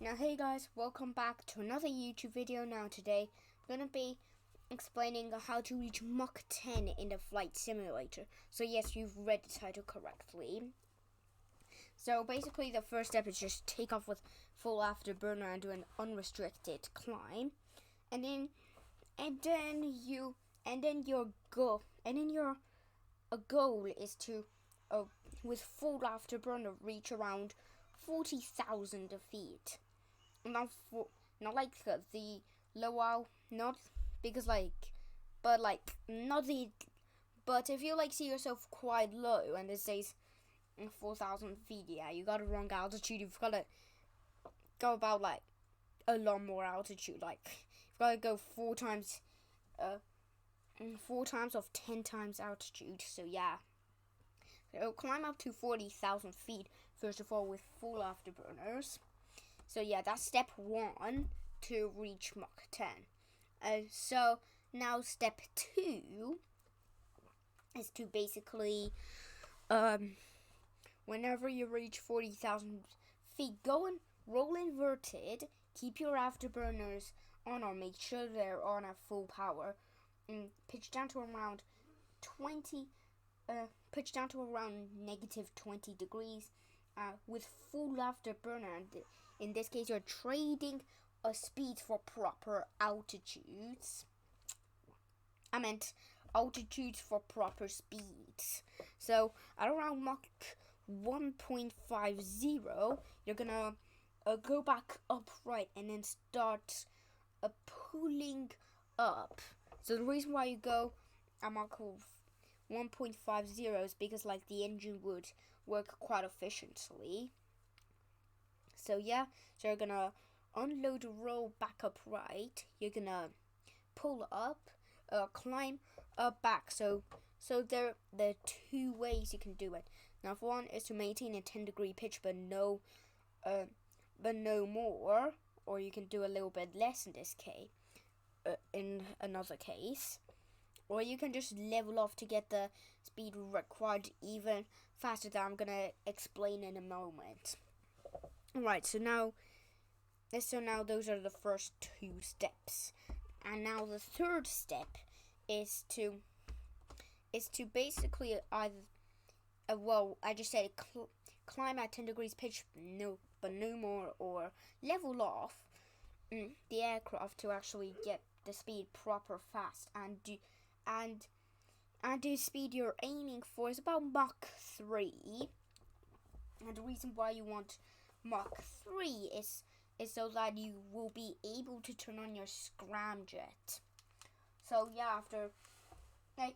Now hey guys, welcome back to another YouTube video. Now today I'm going to be explaining how to reach Mach 10 in the flight simulator. So yes, you've read the title correctly. So basically the first step is just take off with full afterburner and do an unrestricted climb. And then your goal is to with full afterburner reach around 40,000 feet. Not like the low, not because but if you see yourself quite low and it says 4,000 feet, yeah, you got a wrong altitude. You've got to go about a lot more altitude. You've got to go four times of 10 times altitude. So yeah, so climb up to 40,000 feet first of all with full afterburners. So yeah, that's step 1 to reach Mach 10. So now step 2 is to basically, whenever you reach 40,000 feet, go and roll inverted. Keep your afterburners on or make sure they're on at full power. And pitch down to around negative 20 degrees with full afterburner. And in this case, you're trading a speed for proper altitudes. I meant altitudes for proper speeds. So at around Mach 1.50, you're gonna go back upright and then start pulling up. So the reason why you go at Mach 1.50 is because the engine would work quite efficiently. So yeah, so you're gonna unload, roll back upright. You're gonna pull up, climb up back. So there are two ways you can do it. Now, one is to maintain a 10-degree pitch, but no more, or you can do a little bit less in this case. In another case, or you can just level off to get the speed required even faster, that I'm gonna explain in a moment. Alright, so now those are the first 2 steps, and now the third step is to basically either I just said climb at 10 degrees pitch, but no more, or level off the aircraft to actually get the speed proper fast, and the speed you're aiming for is about Mach 3. And the reason why you want Mach 3 is so that you will be able to turn on your scramjet. So yeah, after a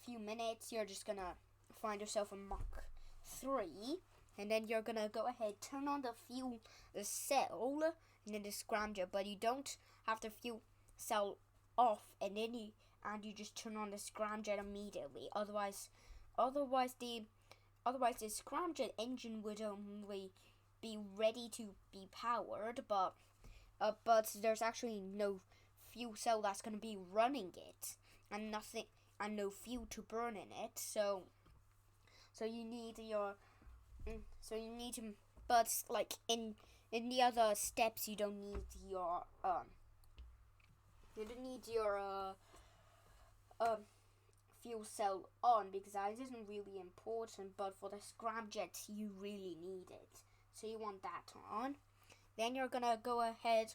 few minutes, you're just gonna find yourself a Mach 3, and then you're gonna go ahead, turn on the fuel cell and then the scramjet, but you don't have the fuel cell off and then you just turn on the scramjet immediately. Otherwise the scramjet engine would only be ready to be powered, but there's actually no fuel cell that's going to be running it, and no fuel to burn in it. So you need but in the other steps, you don't need your fuel cell on, because that isn't really important, but for the scramjet you really need it, so you want that on. Then you're gonna go ahead,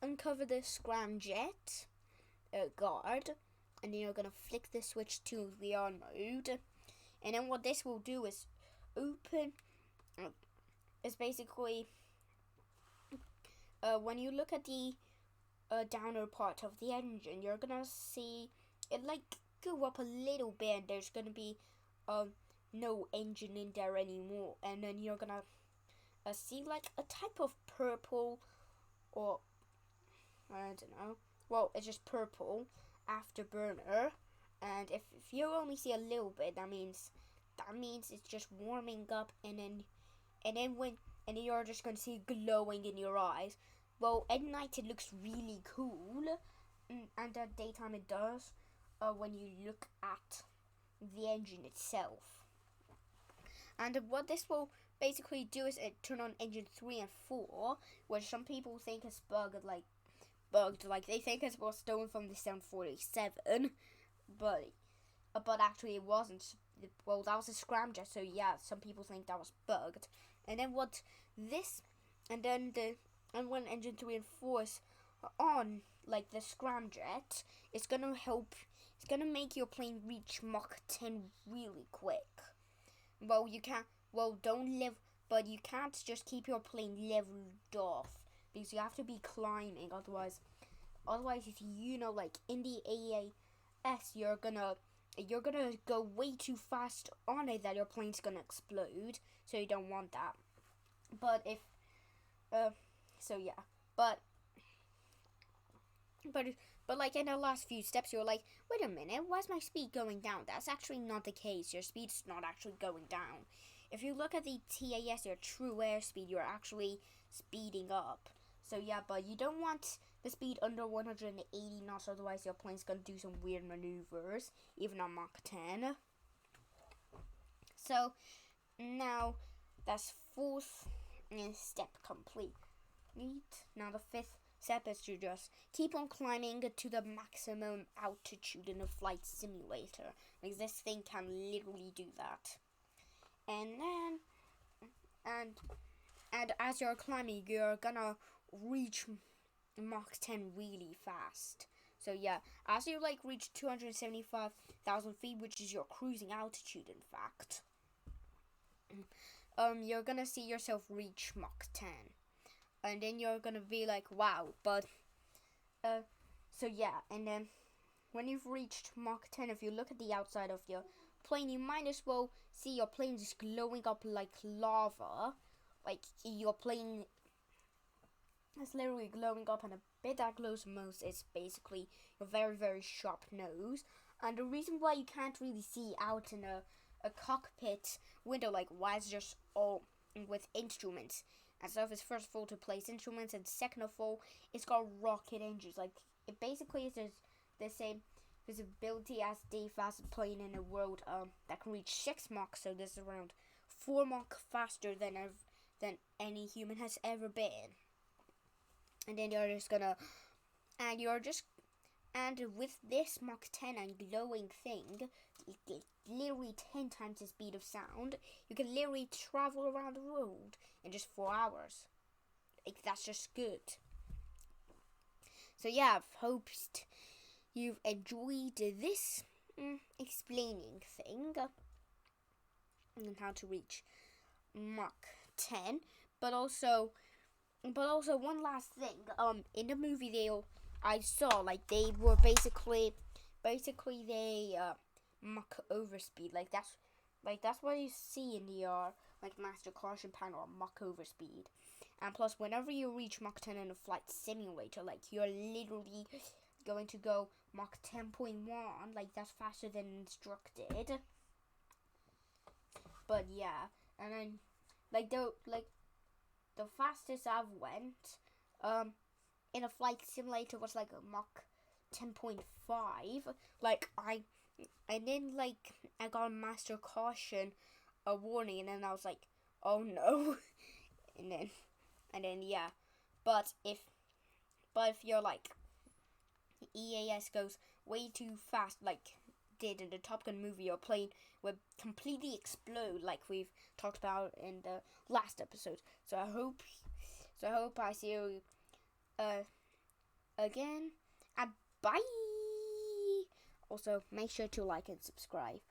uncover the scramjet guard, and then you're gonna flick the switch to the on mode, and then what this will do is open is basically when you look at the downer part of the engine, you're gonna see it go up a little bit, and there's gonna be no engine in there anymore, and then you're gonna see a type of purple, or I don't know, well, it's just purple afterburner. And if you only see a little bit, that means it's just warming up, and then you're just gonna see glowing in your eyes. Well, at night it looks really cool, and at daytime it does when you look at the engine itself. And what this will basically do is turn on engine 3 and 4, which some people think is bugged. Like they think it was stolen from the 747, but actually it wasn't. Well, that was a scramjet, so yeah, some people think that was bugged. And then when engine 3 and 4 is on, like the scramjet, it's gonna make your plane reach Mach 10 really quick. Well, you can't just keep your plane leveled off, because you have to be climbing, otherwise if like in the AAS you're gonna go way too fast on it that your plane's gonna explode, so you don't want that. But if but like in the last few steps you're like, wait a minute, why is my speed going down? That's actually not the case. Your speed's not actually going down. If you look at the TAS, your true airspeed, you're actually speeding up. So yeah, but you don't want the speed under 180 knots, otherwise your plane's gonna do some weird maneuvers, even on Mach 10. So now that's fourth step complete. Now the fifth step is to just keep on climbing to the maximum altitude in a flight simulator, because this thing can literally do that. And as you're climbing, you're gonna reach Mach 10 really fast. So yeah, as you reach 275,000 feet, which is your cruising altitude, in fact, you're gonna see yourself reach Mach 10, and then you're gonna be like, wow. But so yeah, and then when you've reached Mach 10, if you look at the outside of your plane, you might as well see your plane just glowing up like lava. Like your plane is literally glowing up, and a bit that glows most is basically your very, very sharp nose. And the reason why you can't really see out in a cockpit window, like why it's just all with instruments and stuff, is first of all to place instruments, and second of all, it's got rocket engines. Like it basically is the same visibility as the fastest plane in the world that can reach 6 Mach, so this is around 4 Mach faster than any human has ever been. And then you're just gonna, and with this Mach 10 and glowing thing, literally 10 times the speed of sound, you can literally travel around the world in just 4 hours. Like, that's just good. So yeah, I've hoped you've enjoyed this explaining thing and how to reach Mach 10, but also one last thing. In the movie I saw, like, they were basically they Mach overspeed. Like that's what you see in the master caution panel, Mach overspeed. And plus, whenever you reach Mach 10 in a flight simulator, like, you're literally going to go Mach 10.1, like, that's faster than instructed. But yeah, and then the fastest I've went in a flight simulator was like a Mach 10.5. I got a master caution, a warning, and then I was like, oh no. and then yeah, but if you're like, EAS goes way too fast, like did in the Top Gun movie, your plane would completely explode, like we've talked about in the last episode. So I hope I see you again, and bye. Also, make sure to like and subscribe.